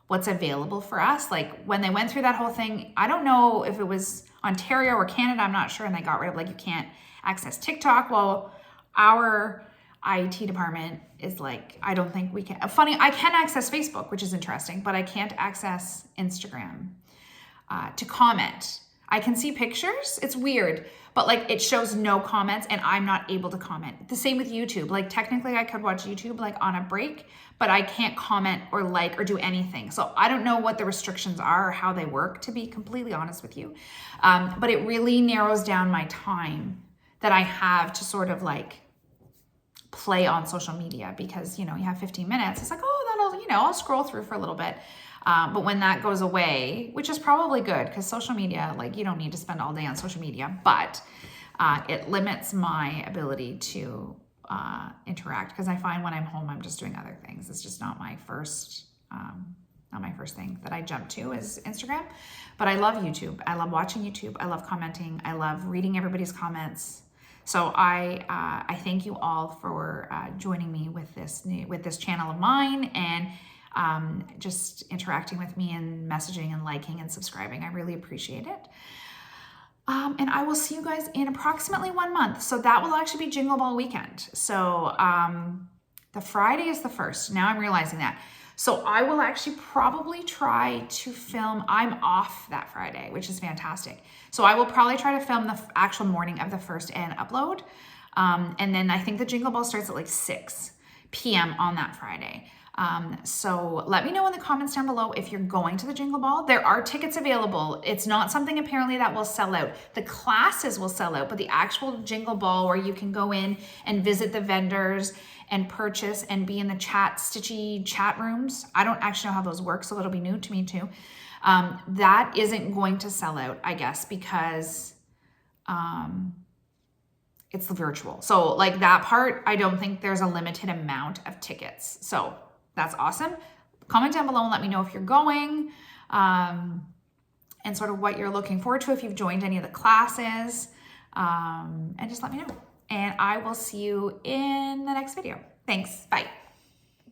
what's available for us. Like when they went through that whole thing, I don't know if it was Ontario or Canada, I'm not sure. And they got rid of like, you can't access TikTok. Well, our IT department is like, I don't think we can. Funny, I can access Facebook, which is interesting, but I can't access Instagram to comment. I can see pictures. It's weird, but like it shows no comments and I'm not able to comment. The same with YouTube. Like technically I could watch YouTube like on a break, but I can't comment or like or do anything. So I don't know what the restrictions are or how they work, to be completely honest with you. But it really narrows down my time that I have to sort of like play on social media because, you know, you have 15 minutes. It's like, oh, that'll, you know, I'll scroll through for a little bit. But when that goes away, which is probably good because social media, like you don't need to spend all day on social media, but it limits my ability to interact because I find when I'm home, I'm just doing other things. It's just not my first thing that I jump to is Instagram, but I love YouTube. I love watching YouTube. I love commenting. I love reading everybody's comments. So I thank you all for joining me with this channel of mine and just interacting with me and messaging and liking and subscribing. I really appreciate it. And I will see you guys in approximately 1 month. So that will actually be Jingle Ball weekend. So the Friday is the 1st. Now I'm realizing that. So I will actually probably try to film. I'm off that Friday, which is fantastic. So I will probably try to film the actual morning of the 1st and upload. And then I think the Jingle Ball starts at like 6 p.m. on that Friday. So let me know in the comments down below if you're going to the Jingle Ball. There are tickets available. It's not something apparently that will sell out. The classes will sell out, but the actual Jingle Ball where you can go in and visit the vendors and purchase and be in the stitchy chat rooms. I don't actually know how those work, so it'll be new to me too. That isn't going to sell out, I guess, because it's virtual. So like that part, I don't think there's a limited amount of tickets. So that's awesome. Comment down below and let me know if you're going and sort of what you're looking forward to, if you've joined any of the classes, and just let me know. And I will see you in the next video. Thanks. Bye.